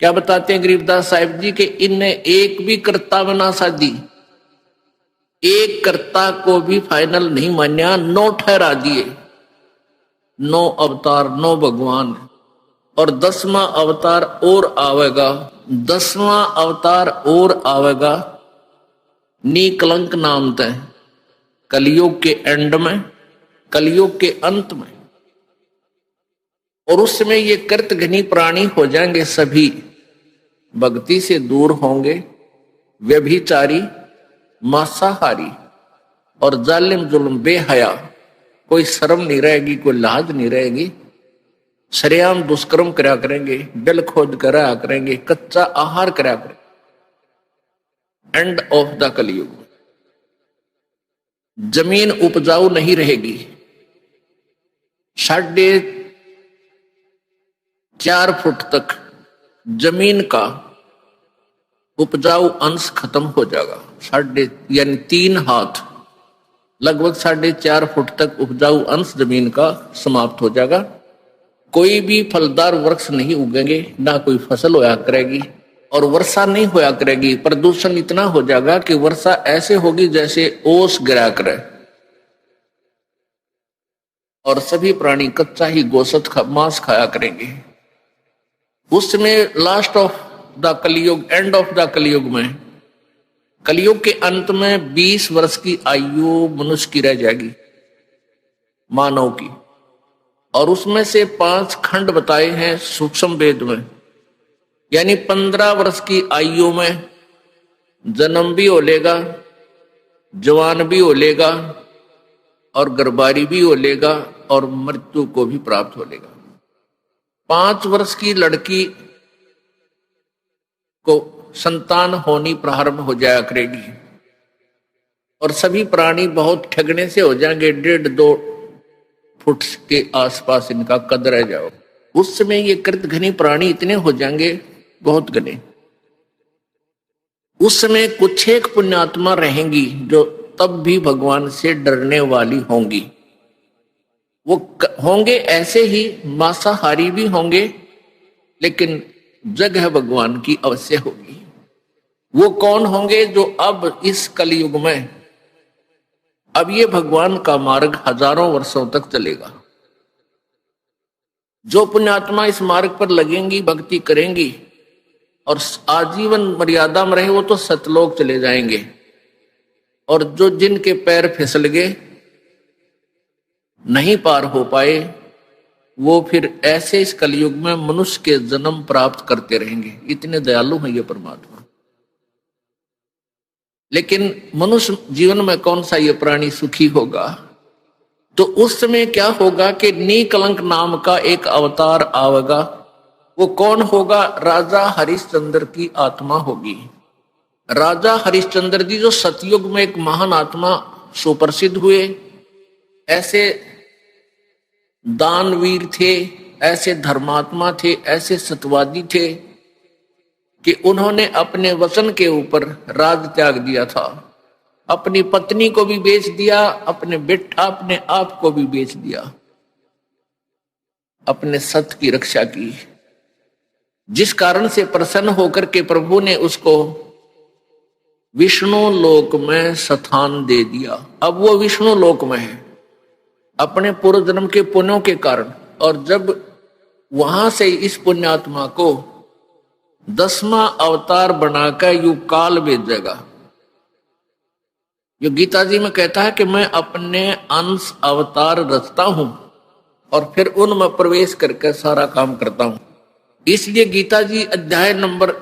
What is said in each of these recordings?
क्या बताते हैं गरीबदास साहिब जी के इनने एक भी कर्ता बना साधी, एक कर्ता को भी फाइनल नहीं मान्या, 9 ठहरा दिए, 9 अवतार 9 भगवान, और 10वां अवतार और आवेगा, 10वां अवतार और आवेगा निकलंक नाम तय, कलयुग के एंड में, कलयुग के अंत में। और उस समय ये कृतघ्नी प्राणी हो जाएंगे, सभी भक्ति से दूर होंगे, व्यभिचारी, मांसाहारी और जालिम जुल्म बेहया, कोई शर्म नहीं रहेगी, कोई लाज नहीं रहेगी, सरेआम दुष्कर्म करा करेंगे, जल खोद करा करेंगे, कच्चा आहार करा करेंगे। एंड ऑफ द कलयुग। जमीन उपजाऊ नहीं रहेगी, 4.5 फुट तक जमीन का उपजाऊ अंश खत्म हो जाएगा, यानी 3 हाथ, लगभग 4.5 फुट तक उपजाऊ अंश जमीन का समाप्त हो जाएगा। कोई भी फलदार वृक्ष नहीं उगेंगे, ना कोई फसल होया करेगी, और वर्षा नहीं होया करेगी। प्रदूषण इतना हो जाएगा कि वर्षा ऐसे होगी जैसे ओस गिरा करे, और सभी प्राणी कच्चा ही गोश्त मांस खाया करेंगे। उसमें लास्ट ऑफ द कलयुग, एंड ऑफ द कलयुग में, कलयुग के अंत में 20 वर्ष की आयु मनुष्य की रह जाएगी, मानव की। और उसमें से 5 खंड बताए हैं सूक्ष्म वेद में, यानी 15 वर्ष की आयु में जन्म भी हो लेगा, जवान भी हो लेगा, और गर्भारी भी हो लेगा, और मृत्यु को भी प्राप्त हो लेगा। 5 वर्ष की लड़की को संतान होनी प्रारंभ हो जाया करेगी, और सभी प्राणी बहुत ठगने से हो जाएंगे, 1.5-2 फुट के आसपास इनका कद रह जाओ। उस समय ये कृतघ्नी प्राणी इतने हो जाएंगे, बहुत घने। उस समय कुछ एक पुण्यात्मा रहेंगी जो तब भी भगवान से डरने वाली होंगी। वो होंगे ऐसे ही मांसाहारी भी होंगे, लेकिन जगह भगवान की अवश्य होगी। वो कौन होंगे? जो अब इस कलयुग में, अब ये भगवान का मार्ग हजारों वर्षों तक चलेगा। जो पुण्यात्मा इस मार्ग पर लगेंगी, भक्ति करेंगी और आजीवन मर्यादा में रहे, वो तो सतलोक चले जाएंगे। और जो जिनके पैर फिसल गए, नहीं पार हो पाए, वो फिर ऐसे इस कलयुग में मनुष्य के जन्म प्राप्त करते रहेंगे। इतने दयालु हैं ये परमात्मा। लेकिन मनुष्य जीवन में कौन सा ये प्राणी सुखी होगा? तो उस समय क्या होगा कि निकलंक नाम का एक अवतार आवेगा। वो कौन होगा? राजा हरिश्चंद्र की आत्मा होगी। राजा हरिश्चंद्र जी जो सतयुग में एक महान आत्मा सुप्रसिद्ध हुए, ऐसे दानवीर थे, ऐसे धर्मात्मा थे, ऐसे सत्यवादी थे कि उन्होंने अपने वचन के ऊपर राज त्याग दिया था। अपनी पत्नी को भी बेच दिया, अपने आप को भी बेच दिया, अपने सत्य की रक्षा की। जिस कारण से प्रसन्न होकर के प्रभु ने उसको विष्णु लोक में स्थान दे दिया। अब वो विष्णु लोक में है अपने पूर्व जन्म के पुण्यों के कारण। और जब वहां से इस पुण्यात्मा को 10वां अवतार बनाकर युग काल भेजेगा। जो गीता जी में कहता है कि मैं अपने अंश अवतार रचता हूं और फिर उनमें प्रवेश करके सारा काम करता हूं। इसलिए गीता जी अध्याय नंबर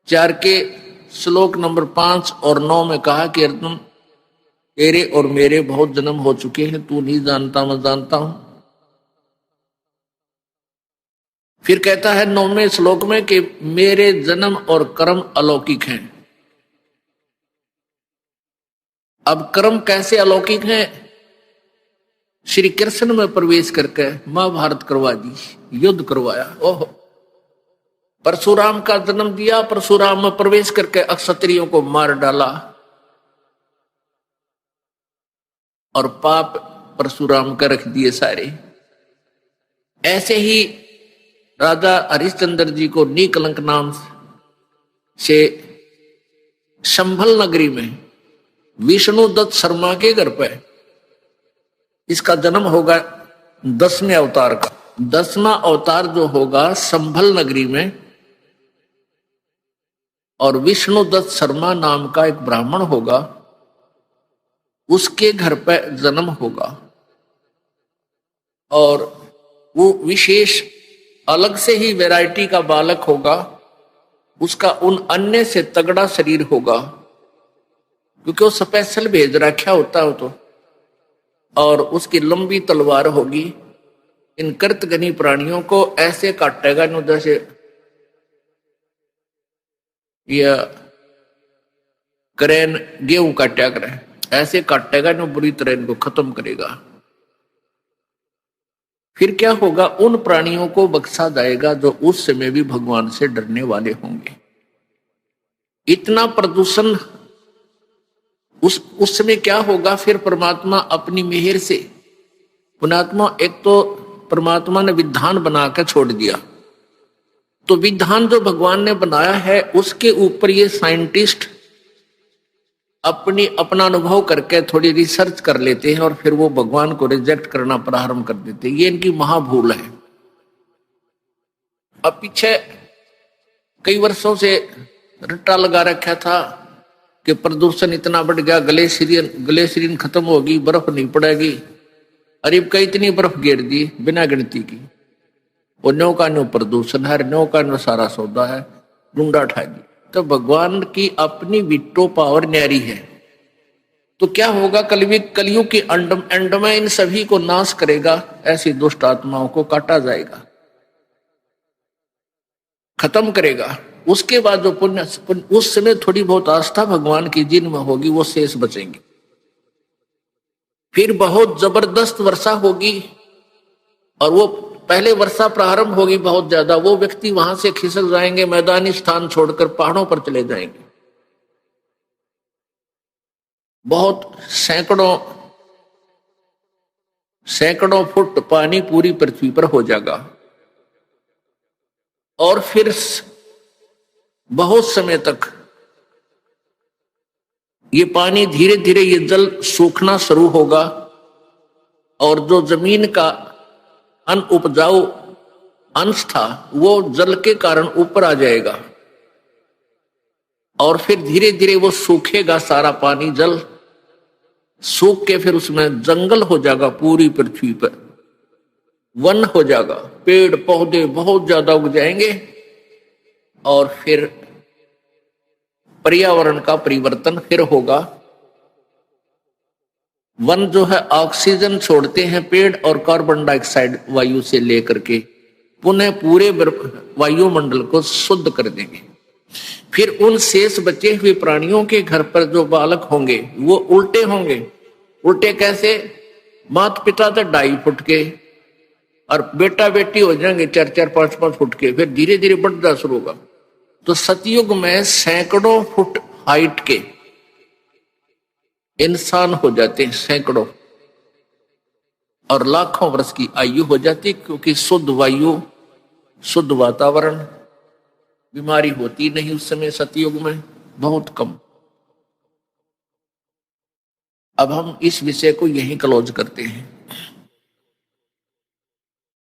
4 के श्लोक नंबर 5 और 9 में कहा कि अर्जुन, तेरे और मेरे बहुत जन्म हो चुके हैं, तू नहीं जानता, मैं जानता हूं। फिर कहता है 9वें श्लोक में कि मेरे जन्म और कर्म अलौकिक हैं। अब कर्म कैसे अलौकिक हैं? श्री कृष्ण में प्रवेश करके महाभारत करवा दी, युद्ध करवाया। ओहो, परशुराम का जन्म दिया, परशुराम में प्रवेश करके अक्षत्रियों को मार डाला और पाप परशुराम का रख दिए सारे। ऐसे ही राजा हरिश्चंद्र जी को नीकलंक नाम से संभल नगरी में विष्णु दत्त शर्मा के घर पे इसका जन्म होगा 10वें अवतार का। 10वां अवतार जो होगा संभल नगरी में, और विष्णु दत्त शर्मा नाम का एक ब्राह्मण होगा, उसके घर पे जन्म होगा। और वो विशेष अलग से ही वैरायटी का बालक होगा, उसका उन अन्य से तगड़ा शरीर होगा, क्योंकि वो स्पेशल भेज रखा होता है तो। और उसकी लंबी तलवार होगी। इन कृतघ्नी प्राणियों को ऐसे काटेगा न जैसे यह क्रेन गेहूं काटा करे, ऐसे काटेगा न बुरी तरह इनको खत्म करेगा। फिर क्या होगा, उन प्राणियों को बख्शा जाएगा जो उस समय भी भगवान से डरने वाले होंगे। इतना प्रदूषण उस समय क्या होगा, फिर परमात्मा अपनी मेहर से, पुणात्मा एक तो परमात्मा ने विधान बना कर छोड़ दिया, तो विधान जो भगवान ने बनाया है उसके ऊपर ये साइंटिस्ट अपना अनुभव करके थोड़ी रिसर्च कर लेते हैं और फिर वो भगवान को रिजेक्ट करना प्रारंभ कर देते हैं। ये इनकी महाभूल है। अब पीछे कई वर्षों से रट्टा लगा रखा था कि प्रदूषण इतना बढ़ गया, ग्लेशियन खत्म होगी, बर्फ नहीं पड़ेगी। अरे कई इतनी बर्फ गिर दी बिना गिनती की, और नो का नो प्रदूषण है, नो का नो सारा सौदा है, डूंडा उठा दी। तो भगवान की अपनी विटो पावर न्यारी है। तो क्या होगा, कलयुग की एंड में इन सभी को नाश करेगा, ऐसी दुष्ट आत्माओं को काटा जाएगा, खत्म करेगा। उसके बाद जो पुण्य उस समय थोड़ी बहुत आस्था भगवान की जिनमें होगी वो शेष बचेंगे। फिर बहुत जबरदस्त वर्षा होगी, और वो पहले वर्षा प्रारंभ होगी बहुत ज्यादा, वो व्यक्ति वहां से खिसक जाएंगे, मैदानी स्थान छोड़कर पहाड़ों पर चले जाएंगे। बहुत सैकड़ों फुट पानी पूरी पृथ्वी पर हो जाएगा, और फिर बहुत समय तक ये पानी धीरे धीरे ये जल सूखना शुरू होगा, और जो जमीन का अनउपजाऊ अंश था वो जल के कारण ऊपर आ जाएगा, और फिर धीरे धीरे वो सूखेगा, सारा पानी जल सूख के फिर उसमें जंगल हो जाएगा, पूरी पृथ्वी पर वन हो जाएगा, पेड़ पौधे बहुत ज्यादा उग जाएंगे, और फिर पर्यावरण का परिवर्तन फिर होगा। वन जो है ऑक्सीजन छोड़ते हैं पेड़, और कार्बन डाइऑक्साइड वायु से लेकर के पुनः पूरे वायुमंडल को शुद्ध कर देंगे। फिर उन शेष बचे हुए प्राणियों के घर पर जो बालक होंगे वो उल्टे होंगे। उल्टे कैसे, माता पिता तो 2.5 फुट के, और बेटा बेटी हो जाएंगे 4-4, 5-5 फुट के, फिर धीरे धीरे बढ़ता शुरू होगा। तो सतयुग में सैकड़ों फुट हाइट के इंसान हो जाते हैं, सैकड़ों, और लाखों वर्ष की आयु हो जाती, क्योंकि शुद्ध वायु, शुद्ध वातावरण, बीमारी होती नहीं उस समय सतयुग में, बहुत कम। अब हम इस विषय को यहीं क्लोज करते हैं।